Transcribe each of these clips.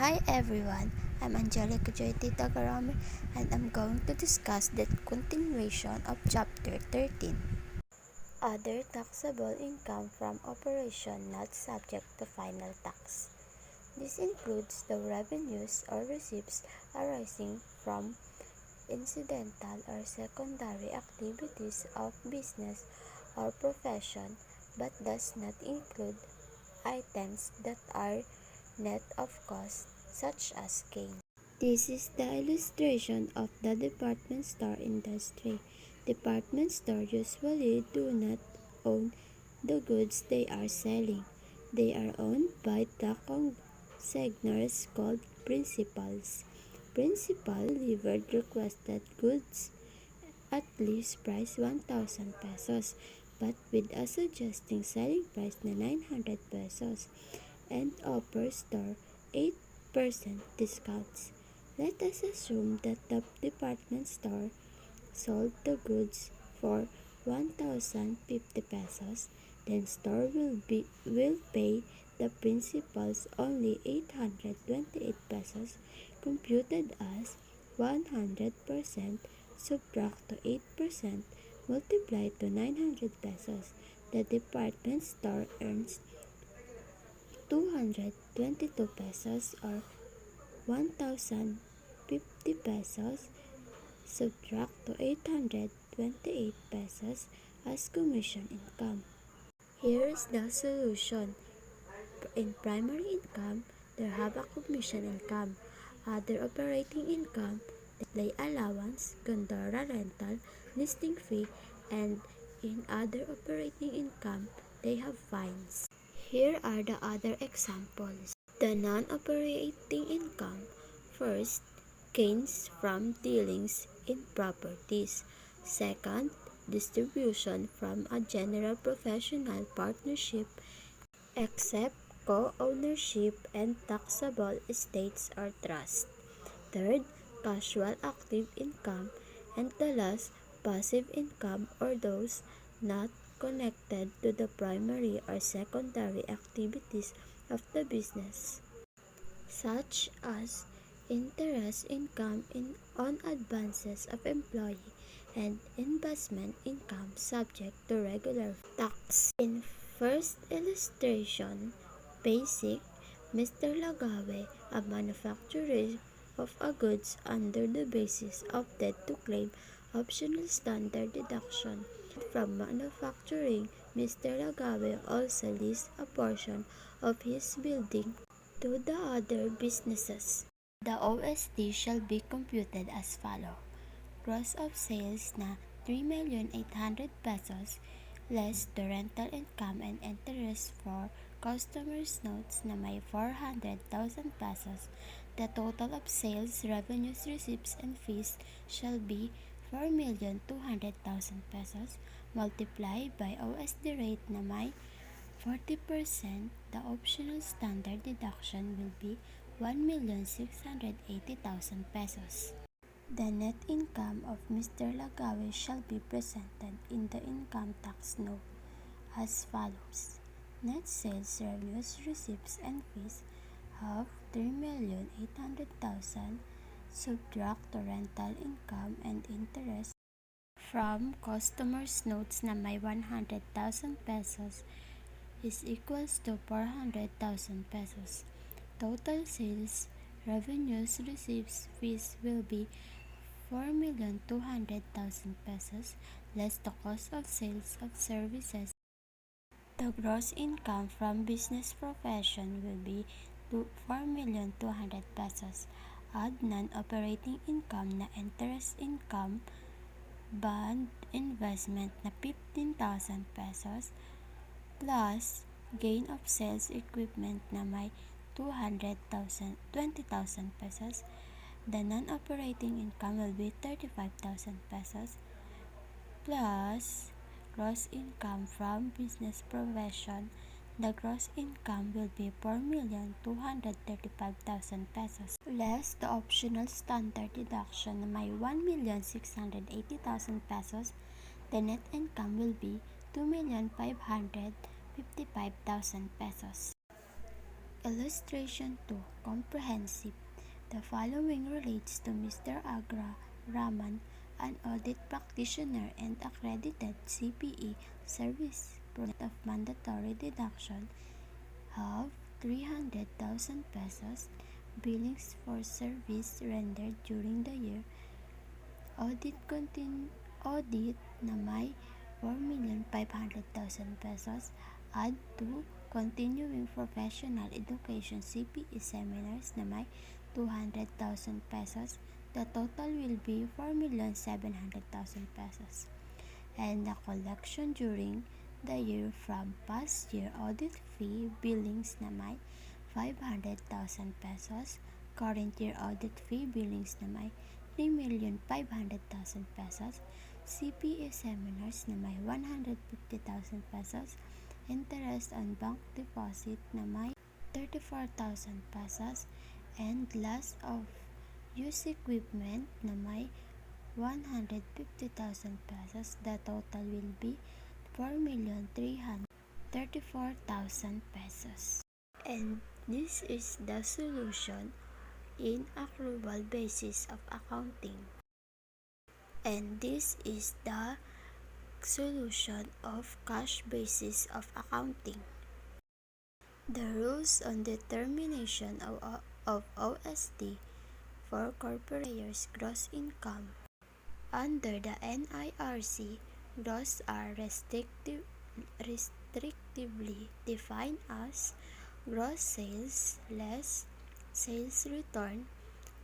Hi everyone, I'm Angelica Joy Tagarami and I'm going to discuss the continuation of Chapter 13. Other taxable income from operation not subject to final tax. This includes the revenues or receipts arising from incidental or secondary activities of business or profession but does not include items that are net of cost, such as gain. This is the illustration of the department store industry. Department stores usually do not own the goods they are selling. They are owned by the consignors called principals. Principal delivered requested goods at list price 1,000 pesos but with a suggesting selling price na 900 pesos and offer store 8% discounts. Let us assume that the department store sold the goods for 1,050 pesos, then store will pay the principals only 828 pesos, computed as 100% subtract to 8% multiplied to 900 pesos. The department store earns 222 pesos or 1,050 pesos subtract to 828 pesos as commission income. Here is the solution. In primary income, there have a commission income, other operating income, display allowance, gondola rental, listing fee, and in other operating income, they have fines. Here are the other examples. The non-operating income. First, gains from dealings in properties. Second, distribution from a general professional partnership except co-ownership and taxable estates or trust. Third, casual active income. And the last, passive income or those not connected to the primary or secondary activities of the business, such as interest income on advances of employee and investment income subject to regular tax. In first illustration, basic, Mr. Lagawe, a manufacturer of a goods under the basis of debt to claim optional standard deduction from manufacturing. Mr. Lagawe also leased a portion of his building to the other businesses. The OSD shall be computed as follow. Gross of sales na 3,800,000 pesos less the rental income and interest for customers' notes na may 400,000 pesos. The total of sales, revenues, receipts, and fees shall be 4,200,000 pesos multiplied by OSD rate na may 40%. The optional standard deduction will be 1,680,000 pesos. The net income of Mr. Lagawe shall be presented in the income tax note as follows. Net sales, revenues, receipts, and fees of 3,800,000 subtract the rental income and interest from customers' notes na may 100,000 pesos is equals to 400,000 pesos. Total sales, revenues, receipts, fees will be 4,200,000 pesos less the cost of sales of services. The gross income from business profession will be 4,200,000 pesos. Add non-operating income na interest income, bond investment na 15,000 pesos plus gain of sales equipment na may 20,000 pesos. The non-operating income will be 35,000 pesos plus gross income from business profession. The gross income will be 4,235,000 pesos less the optional standard deduction na may 1,680,000 pesos. The net income will be 2,555,000 pesos. Illustration 2. Comprehensive. The following relates to Mr. Agra Raman, an audit practitioner and accredited CPA service provider of mandatory deduction, have 300,000 pesos billings for service rendered during the year. Audit na may 4,500,000 pesos. Add to continuing professional education CPE seminars na may 200,000 pesos. The total will be 4,700,000 pesos. And the collection during the year from past year audit fee billings na may 500,000 pesos. Current year audit fee billings na may 3,500,000 pesos. CPA seminars na may 150,000 pesos. Interest on bank deposit na may 34,000 pesos. And loss of used equipment na may 150,000 pesos. The total will be 4,334,000 pesos. And this is the solution in accrual basis of accounting. And this is the solution of cash basis of accounting. The rules on determination of OSD for corporators' gross income. Under the NIRC, gross are restrictively defined as gross sales less sales return,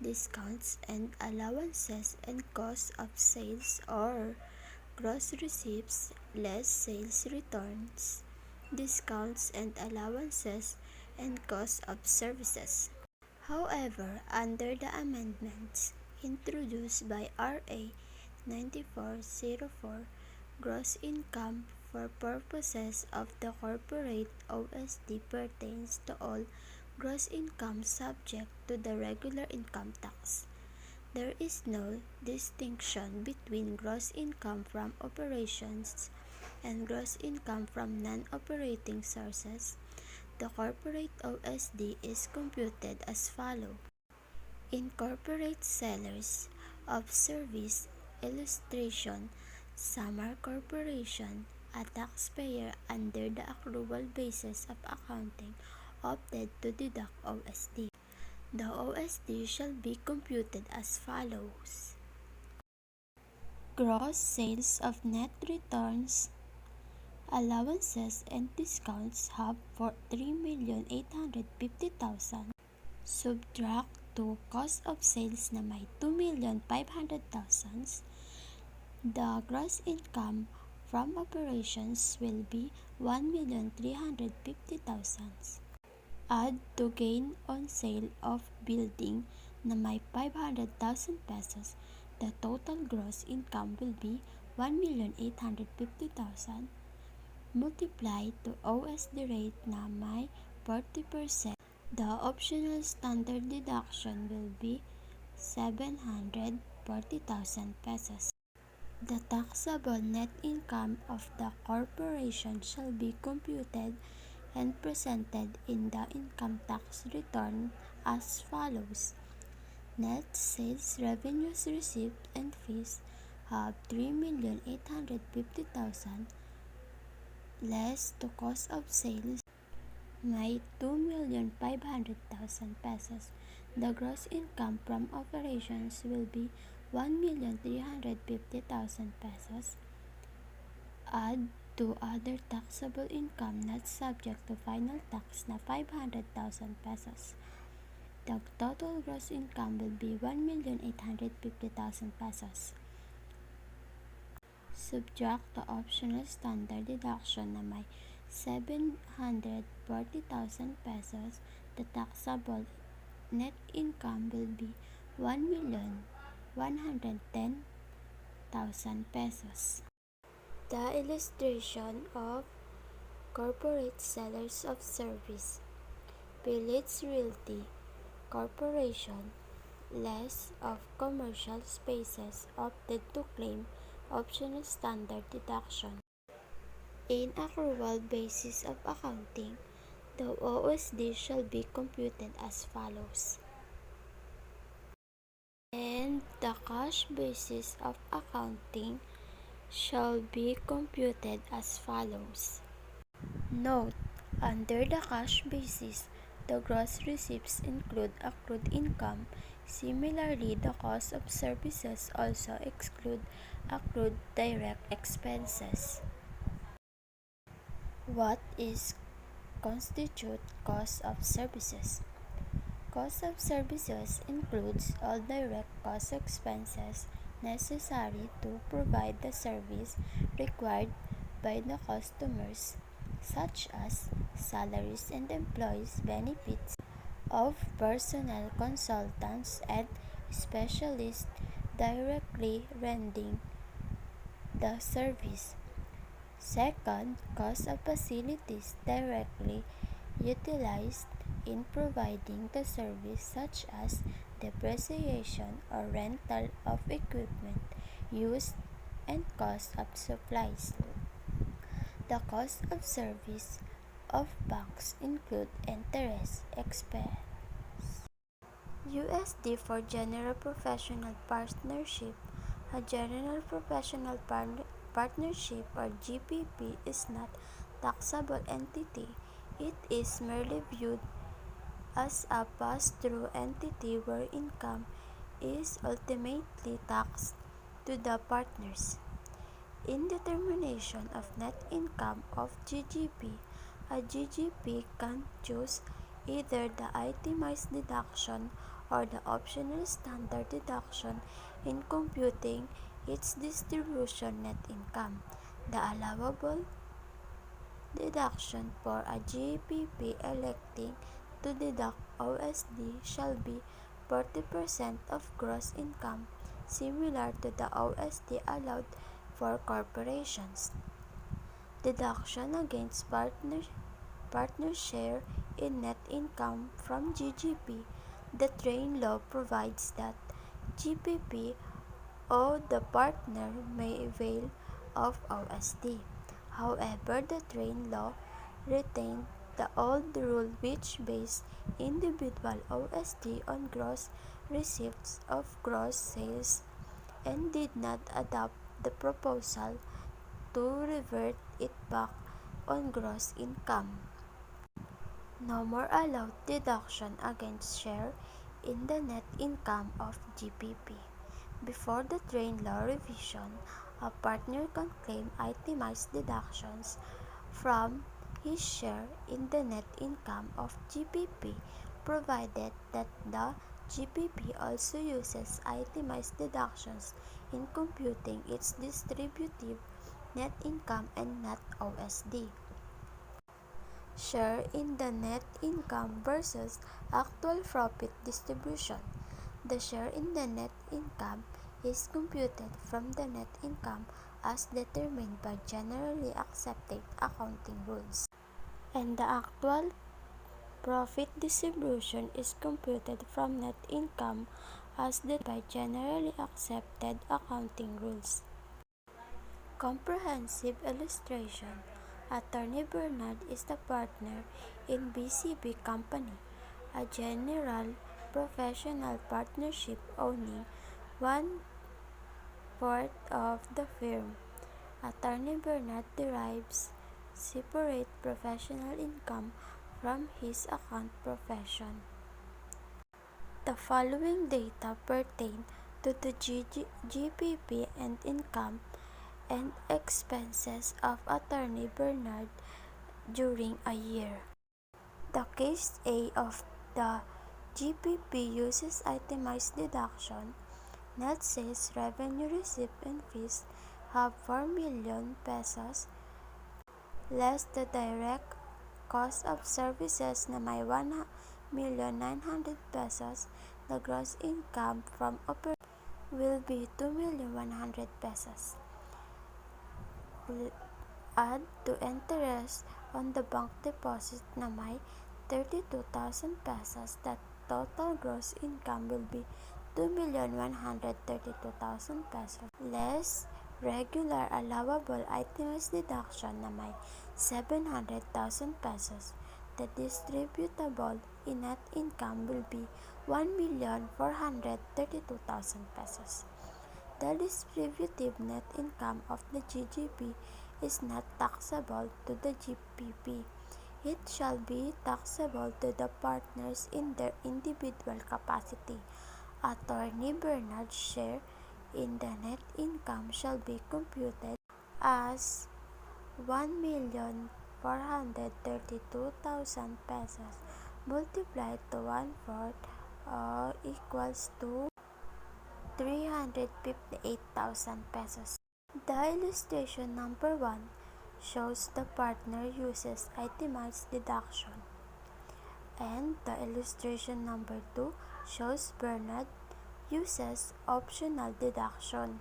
discounts and allowances and cost of sales, or gross receipts less sales returns, discounts and allowances and cost of services. However, under the amendments introduced by RA 9404, gross income for purposes of the corporate OSD pertains to all gross income subject to the regular income tax. There is no distinction between gross income from operations and gross income from non-operating sources. The corporate OSD is computed as follows. Incorporate sellers of service illustration. Samar Corporation, a taxpayer under the accrual basis of accounting, opted to deduct OSD. The OSD shall be computed as follows. Gross sales of net returns, allowances and discounts have for 3,850,000. Subtract to cost of sales na may 2,500,000. The gross income from operations will be 1,350,000. Add to gain on sale of building na may 500,000 pesos. The total gross income will be 1,850,000. Multiply to OSD rate na may 40%. The optional standard deduction will be 740,000 pesos. The taxable net income of the corporation shall be computed and presented in the income tax return as follows. Net sales revenues received and fees have 3,850,000 less to cost of sales may 2,500,000 pesos. The gross income from operations will be 1,350,000 pesos. Add to other taxable income not subject to final tax na 500,000 pesos. The total gross income will be 1,850,000 pesos. Subtract the optional standard deduction na may 740,000 pesos. The taxable net income will be 1,110,000 pesos. The illustration of corporate sellers of service. Village Realty Corporation, less of commercial spaces, opted to claim optional standard deduction. In accrual basis of accounting, The OSD shall be computed as follows. And the cash basis of accounting shall be computed as follows. Note: under the cash basis, the gross receipts include accrued income. Similarly, the cost of services also exclude accrued direct expenses. What is constitute cost of services? Cost of services includes all direct cost expenses necessary to provide the service required by the customers, such as salaries and employees' benefits of personnel, consultants, and specialists directly rendering the service. Second, cost of facilities directly utilized in providing the service, such as depreciation or rental of equipment used, and cost of supplies. The cost of service of banks include interest expense. USD for General Professional Partnership. A General Professional Partnership or GPP is not taxable entity. It is merely viewed as a pass-through entity where income is ultimately taxed to the partners. In determination of net income of GGP, a GGP can choose either the itemized deduction or the optional standard deduction in computing its distribution net income. The allowable deduction for a GPP electing to deduct OSD shall be 40% of gross income, similar to the OSD allowed for corporations. Deduction against partner share in net income from GGP. The Train Law provides that GPP or the partner may avail of OSD. However, the Train Law retained the old rule which based individual OSD on gross receipts of gross sales and did not adopt the proposal to revert it back on gross income. No more allowed deduction against share in the net income of GPP. Before the Train Law revision, a partner can claim itemized deductions from his share in the net income of GPP, provided that the GPP also uses itemized deductions in computing its distributive net income and not OSD. Share in the net income versus actual profit distribution. The share in the net income is computed from the net income as determined by generally accepted accounting rules, and the actual profit distribution is computed from net income as determined by generally accepted accounting rules. Comprehensive illustration. Attorney Bernard is the partner in BCB Company, a general professional partnership owning 1/4 of the firm. Attorney Bernard derives separate professional income from his account profession. The following data pertain to the GPP and income and expenses of Attorney Bernard during a year. The Case A of the GPP uses itemized deduction. Net sales, revenue received, and fees have 4 million pesos less the direct cost of services na may 1,900,000 pesos. The gross income from operations will be 2,100,000 pesos. Add to interest on the bank deposit na may 32,000 pesos. The total gross income will be 2,132,000 pesos less regular allowable itemized deduction na may 700,000 pesos. the distributable net income will be 1,432,000 pesos. The distributive net income of the GGP is not taxable to the GPP. It shall be taxable to the partners in their individual capacity. Attorney Bernard's share in the net income shall be computed as 1,432,000 pesos multiplied to 1/4 equals to 358,000 pesos. The illustration number 1 shows the partner uses itemized deduction, and the illustration number 2 shows Bernard uses optional deduction.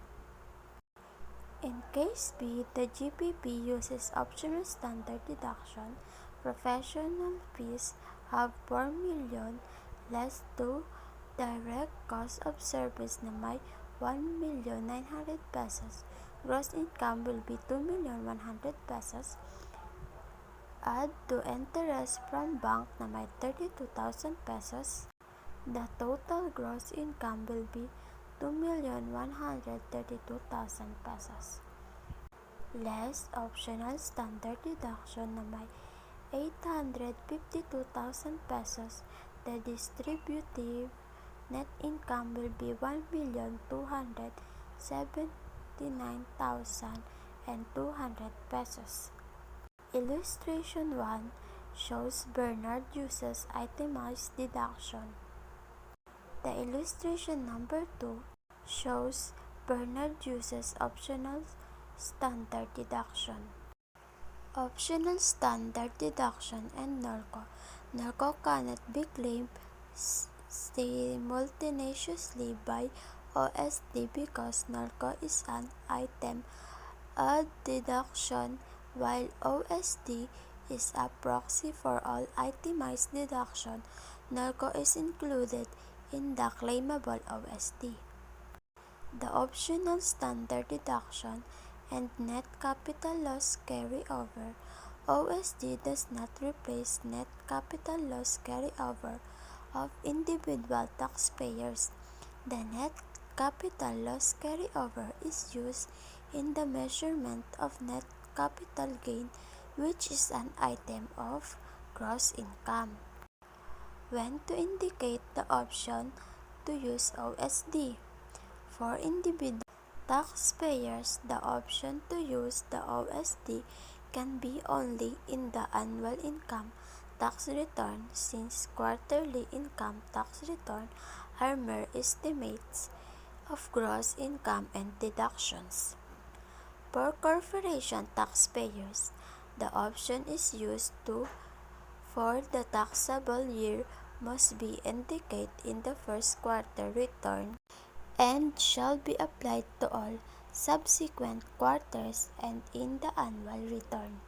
In case B, the GPP uses optional standard deduction. Professional fees have 4 million less to direct cost of service na may 1,900,000 pesos. Gross income will be 2,100,000 pesos. Add to interest from bank na may 32,000 pesos. The total gross income will be 2,132,000 pesos. Less optional standard deduction na may 852,000 pesos. The distributive net income will be 1,279,200 pesos. Illustration 1 shows Bernard uses itemized deduction. The illustration number 2 shows Bernard uses optional standard deduction. Optional standard deduction and NORCO. NORCO cannot be claimed simultaneously by OSD because NORCO is an item of deduction while OSD is a proxy for all itemized deduction. NORCO is included in the claimable OSD. The optional standard deduction and net capital loss carryover. OSD does not replace net capital loss carryover of individual taxpayers. The net capital loss carryover is used in the measurement of net capital gain, which is an item of gross income. When to indicate the option to use OSD. For individual taxpayers, the option to use the OSD can be only in the annual income tax return, since quarterly income tax return are mere estimates of gross income and deductions. For corporation taxpayers, the option is used for the taxable year must be indicated in the first quarter return and shall be applied to all subsequent quarters and in the annual return.